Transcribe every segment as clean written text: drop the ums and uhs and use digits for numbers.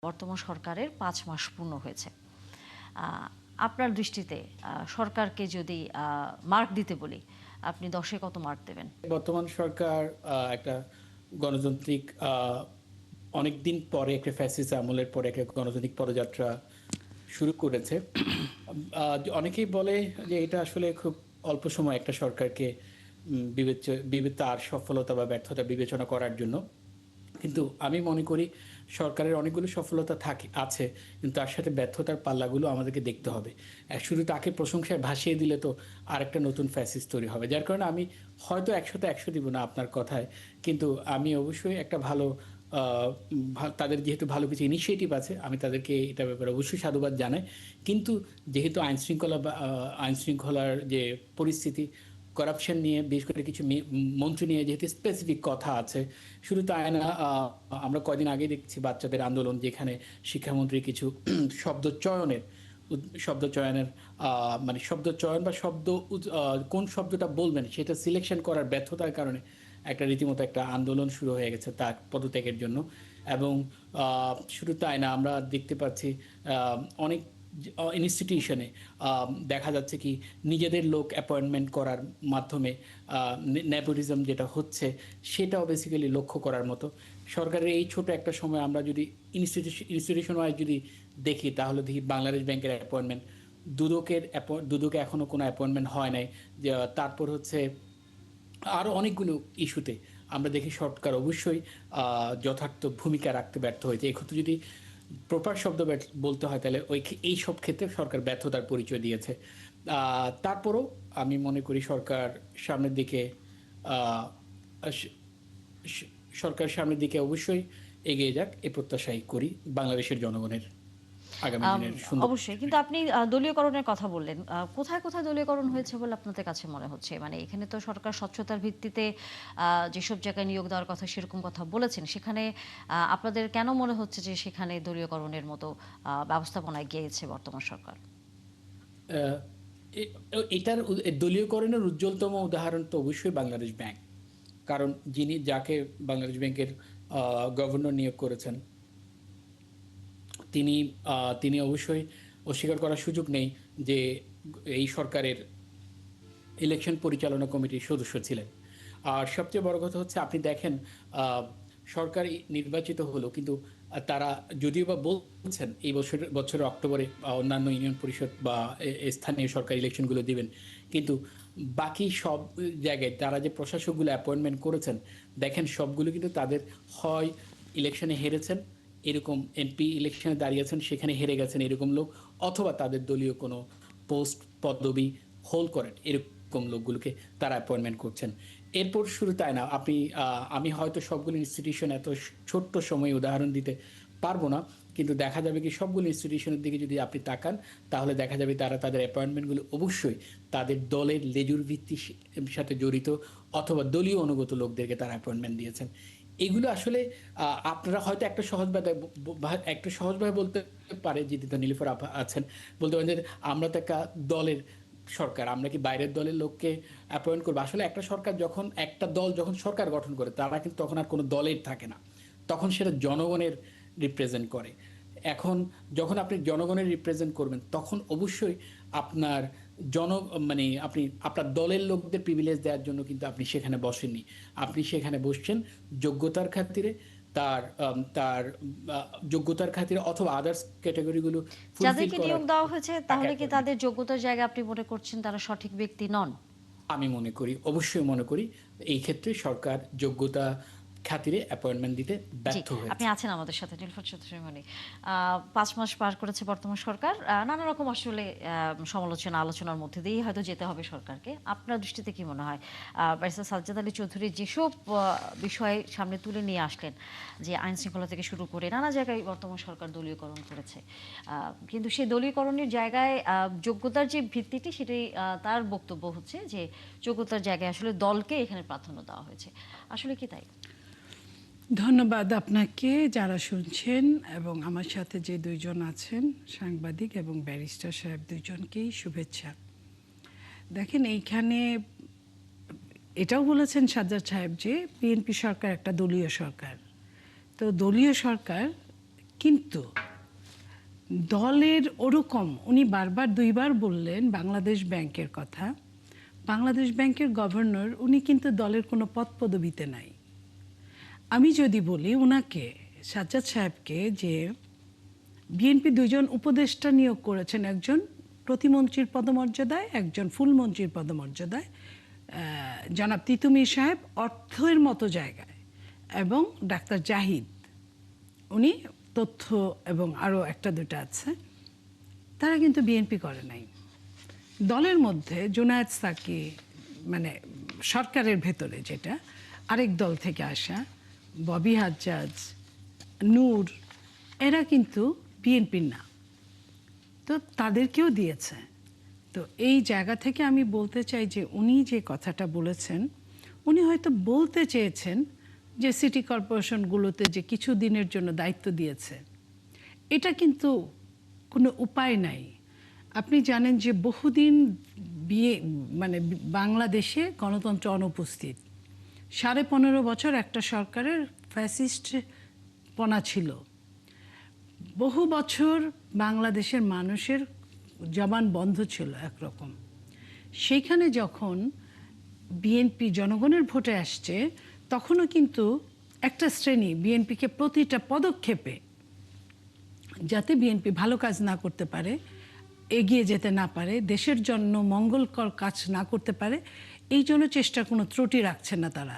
বর্তমান সরকারের ৫ মাস পূর্ণ হয়েছে। আপনার দৃষ্টিতে সরকারকে যদি মার্ক দিতে বলি, আপনি ১০ এ কত মার্ক দেবেন? বর্তমান সরকার একটা গণতান্ত্রিক অনেকদিন পরে একটা ফ্যাসিস্ট আমলের পরে একটা গণতান্ত্রিক পদযাত্রা শুরু করেছে। অনেকেই বলে যে এটা আসলে খুব অল্প সময় একটা সরকারকে তার সফলতা বা ব্যর্থতা বিবেচনা করার জন্য। কিন্তু আমি মনে করি সরকারের অনেকগুলো সফলতা আছে, কিন্তু তার সাথে ব্যর্থতার পাল্লাগুলো আমাদেরকে দেখতে হবে। শুধু তাকে প্রশংসায় ভাসিয়ে দিলে তো আরেকটা নতুন ফ্যাসিস্ট তৈরি হবে। যার কারণে আমি হয়তো ১০০তে ১০০ দিব না আপনার কথায়, কিন্তু আমি অবশ্যই একটা ভালো তাদের যেহেতু ভালো কিছু ইনিশিয়েটিভ আছে, আমি তাদেরকে এটা ব্যাপারে অবশ্যই সাধুবাদ জানাই। কিন্তু যেহেতু আইন শৃঙ্খলার যে পরিস্থিতি, করাপশন নিয়ে বিশেষ করে কিছু মন্ত্রী নিয়ে যেহেতু স্পেসিফিক কথা আছে, শুধু তাই না, আমরা কয়দিন আগে দেখছি বাচ্চাদের আন্দোলন, যেখানে শিক্ষামন্ত্রী কিছু শব্দ চয়নের শব্দ চয়নের মানে শব্দ চয়ন বা কোন শব্দটা বলবেন সেটা সিলেকশন করার ব্যর্থতার কারণে একটা রীতিমতো একটা আন্দোলন শুরু হয়ে গেছে তার পদত্যাগের জন্য। এবং শুধু তাই না, আমরা দেখতে পাচ্ছি অনেক ইনস্টিটিউশনে দেখা যাচ্ছে কি নিজেদের লোক অ্যাপয়েন্টমেন্ট করার মাধ্যমে নেপোটিজম যেটা হচ্ছে, সেটাও বেসিক্যালি লক্ষ্য করার মতো। সরকারের এই ছোট একটা সময় আমরা যদি ইনস্টিটিউশন ওয়াইজ যদি দেখি, তাহলে দেখি বাংলাদেশ ব্যাংকের অ্যাপয়েন্টমেন্ট, দুদকে এখনো কোনো অ্যাপয়েন্টমেন্ট হয় নাই। তারপর হচ্ছে আরও অনেকগুলো ইস্যুতে আমরা দেখি সরকার অবশ্যই যথার্থ ভূমিকা রাখতে ব্যর্থ হয়েছে। এক্ষেত্রে যদি প্রপার শব্দ বলতে হয়, তাহলে এই সব ক্ষেত্রে সরকার ব্যর্থতার পরিচয় দিয়েছে। তারপরও আমি মনে করি সামনের দিকে আহ, স- স- সরকার সামনের দিকে অবশ্যই এগিয়ে যাক, এ প্রত্যাশাই করি বাংলাদেশের জনগণের আগামী আম দিনের সুন্দর। অবশ্যই। কিন্তু আপনি দলীয়করণের কথা বললেন। কোথায়, কোথায় দলীয়করণ হয়েছে বলে আপনাদের কাছে মনে হচ্ছে? মানে এখানে তো সরকার স্বচ্ছতার ভিত্তিতে যেসব জায়গায় নিয়োগ দেওয়ার কথা সেরকম কথা বলেছেন। সেখানে আপনাদের কেন মনে হচ্ছে যে সেখানে দলীয়করণের মতো ব্যবস্থাপনায় গিয়েছে বর্তমান সরকার? আহ, এটার দলীয়করণের উজ্জ্বলতম উদাহরণ তো অবশ্যই বাংলাদেশ ব্যাংক। কারণ যাকে বাংলাদেশ ব্যাংকের গভর্নর নিয়োগ করেছেন, তিনি তিনি অবশ্যই অস্বীকার করার সুযোগ নেই যে এই সরকারের ইলেকশন পরিচালনা কমিটির সদস্য ছিলেন। আর সবচেয়ে বড় কথা হচ্ছে, আপনি দেখেন সরকার নির্বাচিত হলো, কিন্তু তারা যদিও বা বলছেন এই বছরের অক্টোবরে অন্যান্য ইউনিয়ন পরিষদ বা স্থানীয় সরকার ইলেকশনগুলো দিবেন, কিন্তু বাকি সব জায়গায় তারা যে প্রশাসকগুলো অ্যাপয়েন্টমেন্ট করেছেন, দেখেন সবগুলো কিন্তু তাদের হয় ইলেকশনে হেরেছেন, এরকম এমপি ইলেকশনে দাঁড়িয়েছেন সেখানে হেরে গেছেন এরকম লোক, অথবা তাদের দলীয় কোনো পোস্ট পদবি হোল্ড করেন এরকম লোকগুলোকে তারা অ্যাপয়েন্টমেন্ট করছেন। এরপর শুরু তাই না, আমি হয়তো সবগুলো ইনস্টিটিউশন এত ছোট্ট সময়ে উদাহরণ দিতে পারবো না, কিন্তু দেখা যাবে কি সবগুলো ইনস্টিটিউশনের দিকে যদি আপনি তাকান, তাহলে দেখা যাবে তারা তাদের অ্যাপয়েন্টমেন্টগুলো অবশ্যই তাদের দলের লেজুর ভিত্তির সাথে জড়িত অথবা দলীয় অনুগত লোকদেরকে তারা অ্যাপয়েন্টমেন্ট দিয়েছেন। এগুলো আসলে আপনারা হয়তো একটা সহজভাবে বলতে পারে, যেহেতু নীলিফার আপা আছেন, বলতে পারেন যে আমরা তো একটা দলের সরকার, আমরা কি বাইরের দলের লোককে অ্যাপয়েন্ট করবো? আসলে একটা দল যখন সরকার গঠন করে, তারা কিন্তু তখন আর কোনো দলের থাকে না, তখন সেটা জনগণের রিপ্রেজেন্ট করে। এখন যখন আপনি জনগণের রিপ্রেজেন্ট করবেন, তখন অবশ্যই আপনার জন মানে আপনি আপনার দলের লোকদের প্রিভিলেজ দেওয়ার জন্য কিন্তু আপনি সেখানে বসেননি। আপনি সেখানে বসছেন যোগ্যতার খাতিরে, তার যোগ্যতার খাতিরে অথবা আদার্স ক্যাটাগরিগুলো ফুলফিল যাদেরকে করার নিয়োগ দেওয়া হয়েছে টাকা তাহলে কি অ্যাপয়েন্টমেন্ট। তাদের যোগ্যতার জায়গায় আপনি মনে করছেন তারা সঠিক ব্যক্তি নন? আমি মনে করি, অবশ্যই মনে করি, এই ক্ষেত্রে সরকার যোগ্যতা খাতিরে অ্যাপয়েন্টমেন্ট দিতে জি, ব্যর্থ আপনি হয়েছে। আছেন আমাদের সাথে নীলুফার চৌধুরীমণি। ৫ মাস পার করেছে বর্তমান সরকার। নানা রকম আসলে সমালোচনা, আলোচনার মধ্যে দিয়েই হয়তো যেতে হবে সরকারকে। আপনার দৃষ্টিতে কি মনে হয়? ব্যারিস্টার সাজ্জাদ আলী চৌধুরী যেসব বিষয় সামনে তুলে নিয়ে আসলেন, যে আইন শৃঙ্খলা থেকে শুরু করে নানা জায়গায় বর্তমান সরকার দলীয়করণ করেছে। কিন্তু সেই দলীয়করণের জায়গায় যোগ্যতার যে ভিত্তিটি সেটাই তার বক্তব্য হচ্ছে যে যোগ্যতার জায়গায় আসলে দলকে এখানে প্রাধান্য দেওয়া হয়েছে। আসলে কি তাই? ধন্যবাদ আপনাকে, যারা শুনছেন এবং আমার সাথে যে দুইজন আছেন সাংবাদিক এবং ব্যারিস্টার সাহেব, দুইজনকেই শুভেচ্ছা। দেখেন, এইখানে এটাও বলেছেন সাজ্জাদ সাহেব যে বিএনপি সরকার একটা দলীয় সরকার। তো দলীয় সরকার কিন্তু দলের ওরকম উনি বারবার দুইবার বললেন বাংলাদেশ ব্যাংকের কথা। বাংলাদেশ ব্যাংকের গভর্নর উনি কিন্তু দলের কোনো পদপদবিতে নাই। আমি যদি বলি ওনাকে, সাজ্জাদ সাহেবকে, যে বিএনপি দুইজন উপদেষ্টা নিয়োগ করেছেন, একজন প্রতিমন্ত্রীর পদমর্যাদায়, একজন ফুলমন্ত্রীর পদমর্যাদায়, জনাব তিতুমির সাহেব অর্থের মতো জায়গায়, এবং ডাক্তার জাহিদ উনি তথ্য এবং আরও একটা দুটা আছে, তারা কিন্তু বিএনপি করে নাই। দলের মধ্যে জুনায়েদ সাকি, মানে সরকারের ভেতরে যেটা, আরেক দল থেকে আসা ববি হাজ্জাজ, নূর, এরা কিন্তু বিএনপির না, তো তাদেরকেও দিয়েছে। তো এই জায়গা থেকে আমি বলতে চাই যে উনি যে কথাটা বলেছেন, উনি হয়তো বলতে চেয়েছেন যে সিটি কর্পোরেশনগুলোতে যে কিছু দিনের জন্য দায়িত্ব দিয়েছে, এটা কিন্তু কোনো উপায় নাই। আপনি জানেন যে বহুদিন মানে বাংলাদেশে গণতন্ত্র অনুপস্থিত। 15.5 বছর একটা সরকারের ফ্যাসিস্টপনা ছিল। বহু বছর বাংলাদেশের মানুষের জবান বন্ধ ছিল একরকম। সেইখানে যখন বিএনপি জনগণের ভোটে আসছে, তখনও কিন্তু একটা শ্রেণী বিএনপিকে প্রতিটা পদক্ষেপে, যাতে বিএনপি ভালো কাজ না করতে পারে, এগিয়ে যেতে না পারে, দেশের জন্য মঙ্গলকর কাজ না করতে পারে, এই জন্য চেষ্টার কোনো ত্রুটি রাখছে না তারা,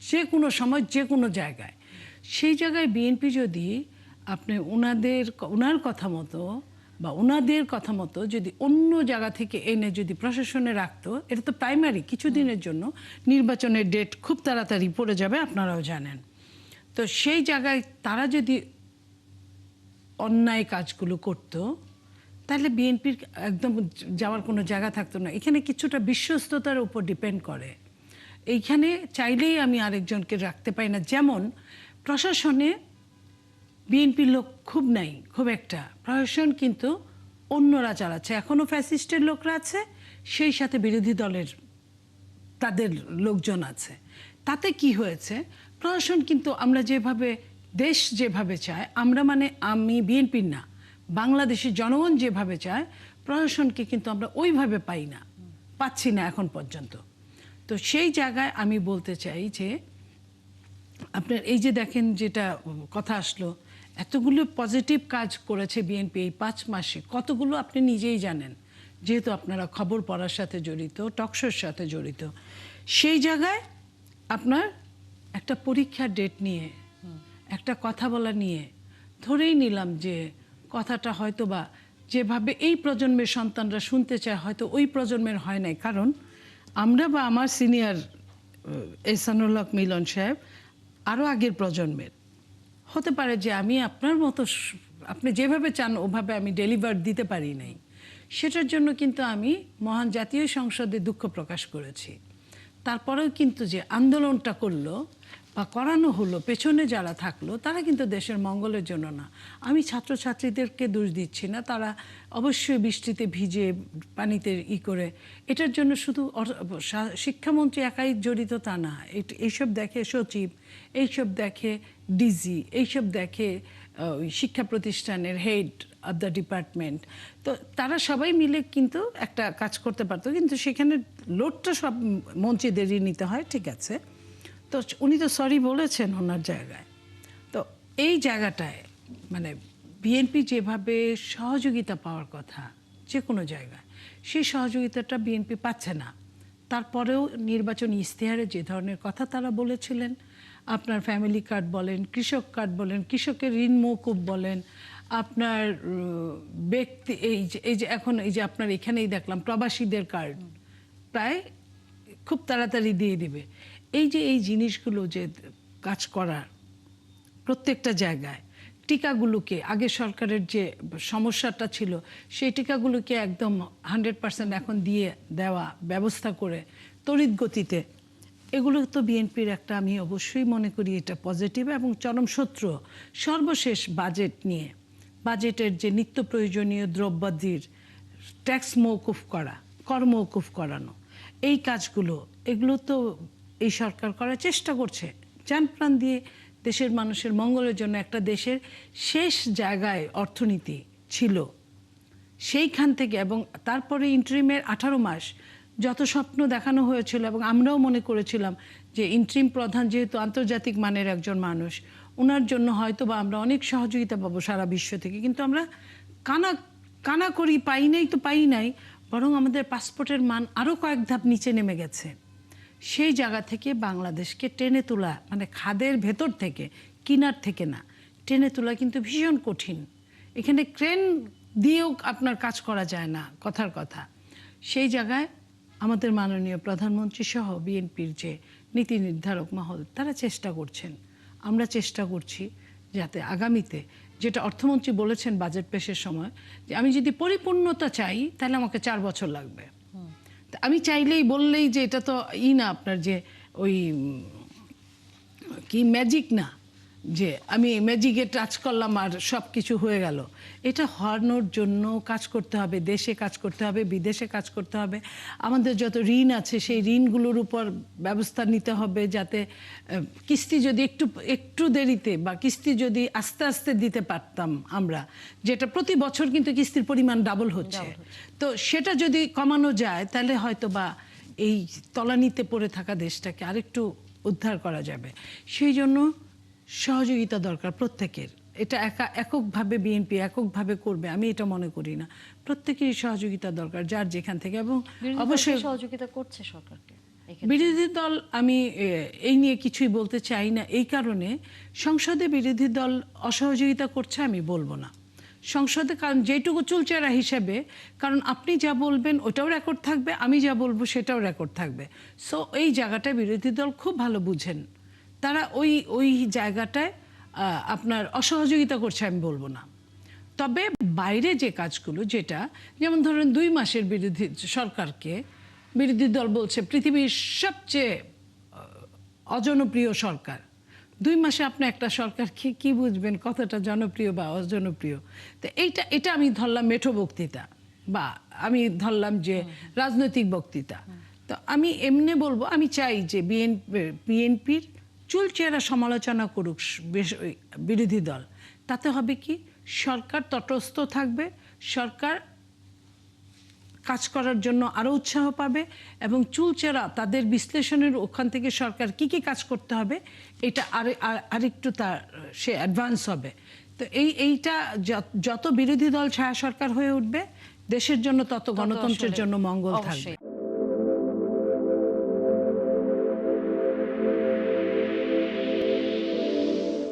যে কোনো সময় যে কোনো জায়গায়। সেই জায়গায় বিএনপি যদি আপনি ওনার কথা মতো বা ওনাদের কথা মতো যদি অন্য জায়গা থেকে এনে যদি প্রশাসনে রাখতো, এটা তো প্রাইমারি কিছুদিনের জন্য, নির্বাচনের ডেট খুব তাড়াতাড়ি পড়ে যাবে, আপনারাও জানেন। তো সেই জায়গায় তারা যদি অন্যায় কাজগুলো করতো, তাহলে বিএনপির একদম যাওয়ার কোনো জায়গা থাকতো না। এখানে কিছুটা বিশ্বস্ততার উপর ডিপেন্ড করে। এইখানে চাইলেই আমি আরেকজনকে রাখতে পারি না। যেমন প্রশাসনে বিএনপির লোক খুব নাই, খুব একটা, প্রশাসন কিন্তু অন্যরা চালাচ্ছে। এখনও ফ্যাসিস্টের লোকরা আছে, সেই সাথে বিরোধী দলের তাদের লোকজন আছে। তাতে কি হয়েছে, প্রশাসন কিন্তু আমরা যেভাবে, দেশ যেভাবে চায়, আমরা মানে আমি বিএনপির না, বাংলাদেশের জনগণ যেভাবে চায়, প্রশাসনকে কিন্তু আমরা ওইভাবে পাচ্ছি না এখন পর্যন্ত। তো সেই জায়গায় আমি বলতে চাই যে আপনার এই যে দেখেন যেটা কথা আসলো, এতগুলো পজিটিভ কাজ করেছে বিএনপি এই 5 মাসে, কতগুলো আপনি নিজেই জানেন, যেহেতু আপনারা খবর পড়ার সাথে জড়িত, টকশোর সাথে জড়িত। সেই জায়গায় আপনার একটা পরীক্ষার ডেট নিয়ে, একটা কথা বলা নিয়ে ধরেই নিলাম যে কথাটা হয়তো বা যেভাবে এই প্রজন্মের সন্তানরা শুনতে চায়, হয়তো ওই প্রজন্মের হয় নাই। কারণ আমরা বা আমার সিনিয়র এহসানুল হক মিলন সাহেব আরও আগের প্রজন্মের, হতে পারে যে আমি আপনার মতো আপনি যেভাবে চান ওভাবে আমি ডেলিভার দিতে পারি নাই। সেটার জন্য কিন্তু আমি মহান জাতীয় সংসদে দুঃখ প্রকাশ করেছি। তারপরেও কিন্তু যে আন্দোলনটা করলো বা করানো হলো, পেছনে যারা থাকলো, তারা কিন্তু দেশের মঙ্গলের জন্য না। আমি ছাত্রছাত্রীদেরকে দোষ দিচ্ছি না, তারা অবশ্যই বৃষ্টিতে ভিজে পানিতে করে, এটার জন্য শুধু শিক্ষামন্ত্রী একাই জড়িত তা না। এইসব দেখে সচিব, এইসব দেখে ডিজি, এইসব দেখে শিক্ষা প্রতিষ্ঠানের হেড অফ দ্য ডিপার্টমেন্ট। তো তারা সবাই মিলে কিন্তু একটা কাজ করতে পারতো, কিন্তু সেখানে লোডটা সব মন্ত্রীদেরই নিতে হয়, ঠিক আছে। তো উনি তো সরি বলেছেন ওনার জায়গায়। তো এই জায়গাটায় মানে বিএনপি যেভাবে সহযোগিতা পাওয়ার কথা যে কোনো জায়গায়, সেই সহযোগিতাটা বিএনপি পাচ্ছে না। তারপরেও নির্বাচনী ইশতেহারে যে ধরনের কথা তারা বলেছিলেন, আপনার ফ্যামিলি কার্ড বলেন, কৃষক কার্ড বলেন, কৃষকের ঋণ মওকুফ বলেন, আপনার ব্যক্তি এই যে এখন এই যে আপনার এখানেই দেখলাম প্রবাসীদের কার্ড প্রায় খুব তাড়াতাড়ি দিয়ে দিবে। এই যে এই জিনিসগুলো যে কাজ করার প্রত্যেকটা জায়গায়, টিকাগুলোকে আগে সরকারের যে সমস্যাটা ছিল, সেই টিকাগুলোকে একদম 100% এখন দিয়ে দেওয়া ব্যবস্থা করে তড়িৎ গতিতে, এগুলো তো বিএনপির একটা, আমি অবশ্যই মনে করি এটা পজিটিভ এবং চরম শত্রু। সর্বশেষ বাজেট নিয়ে, বাজেটের যে নিত্য প্রয়োজনীয় দ্রব্যাদির ট্যাক্স মওকুফ করা, কর মওকুফ করানো, এই কাজগুলো, এগুলো তো এই সরকার করার চেষ্টা করছে, জান প্রাণ দিয়ে দেশের মানুষের মঙ্গলের জন্য, একটা দেশের শেষ জায়গায় অর্থনীতি ছিল, সেইখান থেকে এবং তারপরে ইন্টারিমের 18 মাস যত স্বপ্ন দেখানো হয়েছিল এবং আমরাও মনে করেছিলাম যে ইন্টারিম প্রধান যেহেতু আন্তর্জাতিক মানের একজন মানুষ, ওনার জন্য হয়তো বা আমরা অনেক সহযোগিতা পাবো সারা বিশ্ব থেকে, কিন্তু আমরা কানা করি, পাই নাই তো পাই নাই, বরং আমাদের পাসপোর্টের মান আরও কয়েক ধাপ নিচে নেমে গেছে। সেই জায়গা থেকে বাংলাদেশকে টেনে তোলা, মানে খাদের ভেতর থেকে, কিনার থেকে না, টেনে তোলা কিন্তু ভীষণ কঠিন। এখানে ক্রেন দিয়েও আপনার কাজ করা যায় না, কথার কথা। সেই জায়গায় আমাদের মাননীয় প্রধানমন্ত্রী সহ বিএনপির যে নীতি নির্ধারক মহল, তারা চেষ্টা করছেন, আমরা চেষ্টা করছি যাতে আগামীতে, যেটা অর্থমন্ত্রী বলেছেন বাজেট পেশের সময়, যে আমি যদি পরিপূর্ণতা চাই তাহলে আমাকে 4 বছর লাগবে। তা আমি চাইলেই বললেই যে এটা তো না, আপনার যে ওই কি ম্যাজিক না, যে আমি ম্যাজিকে টাচ করলাম আর সব কিছু হয়ে গেল। এটা হওয়ানোর জন্য কাজ করতে হবে, দেশে কাজ করতে হবে, বিদেশে কাজ করতে হবে। আমাদের যত ঋণ আছে সেই ঋণগুলোর উপর ব্যবস্থা নিতে হবে, যাতে কিস্তি যদি একটু দেরিতে বা কিস্তি যদি আস্তে আস্তে দিতে পারতাম আমরা, যেটা প্রতি বছর কিন্তু কিস্তির পরিমাণ ডাবল হচ্ছে, তো সেটা যদি কমানো যায় তাহলে হয়তো বা এই তলানিতে পড়ে থাকা দেশটাকে আরেকটু উদ্ধার করা যাবে। সেই জন্য সহযোগিতা দরকার প্রত্যেকের। এটা এককভাবে বিএনপি এককভাবে করবে আমি এটা মনে করি না, প্রত্যেকেরই সহযোগিতা দরকার, যার যেখান থেকে। এবং অবশ্যই সহযোগিতা করছে সরকারকে বিরোধী দল, আমি এই নিয়ে কিছুই বলতে চাই না, এই কারণে সংসদে বিরোধী দল অসহযোগিতা করছে আমি বলবো না সংসদে, কারণ যেটুকু চুলচেরা হিসেবে, কারণ আপনি যা বলবেন ওটাও রেকর্ড থাকবে, আমি যা বলবো সেটাও রেকর্ড থাকবে। সো এই জায়গাটায় বিরোধী দল খুব ভালো বুঝেন, তারা ওই জায়গাটায় আপনার অসহযোগিতা করছে আমি বলবো না। তবে বাইরে যে কাজগুলো, যেটা যেমন ধরেন 2 মাসের সরকারকে বিরোধী দল বলছে পৃথিবীর সবচেয়ে অজনপ্রিয় সরকার, 2 মাসে আপনি একটা সরকারকে কি বুঝবেন কতটা জনপ্রিয় বা অজনপ্রিয়। তো এটা আমি ধরলাম মেঠো বক্তৃতা, বা আমি ধরলাম যে রাজনৈতিক বক্তৃতা। তো আমি এমনি বলবো, আমি চাই যে বিএনপির চুলচেরা সমালোচনা করুক বিরোধী দল, তাতে হবে কি, সরকার তটস্থ থাকবে, সরকার কাজ করার জন্য আরও উৎসাহ পাবে, এবং চুলচেরা তাদের বিশ্লেষণের ওখান থেকে সরকার কি কি কাজ করতে হবে এটা আরেকটু সে অ্যাডভান্স হবে। তো এইটা যত বিরোধী দল ছায়া সরকার হয়ে উঠবে, দেশের জন্য তত গণতন্ত্রের জন্য মঙ্গল থাকবে।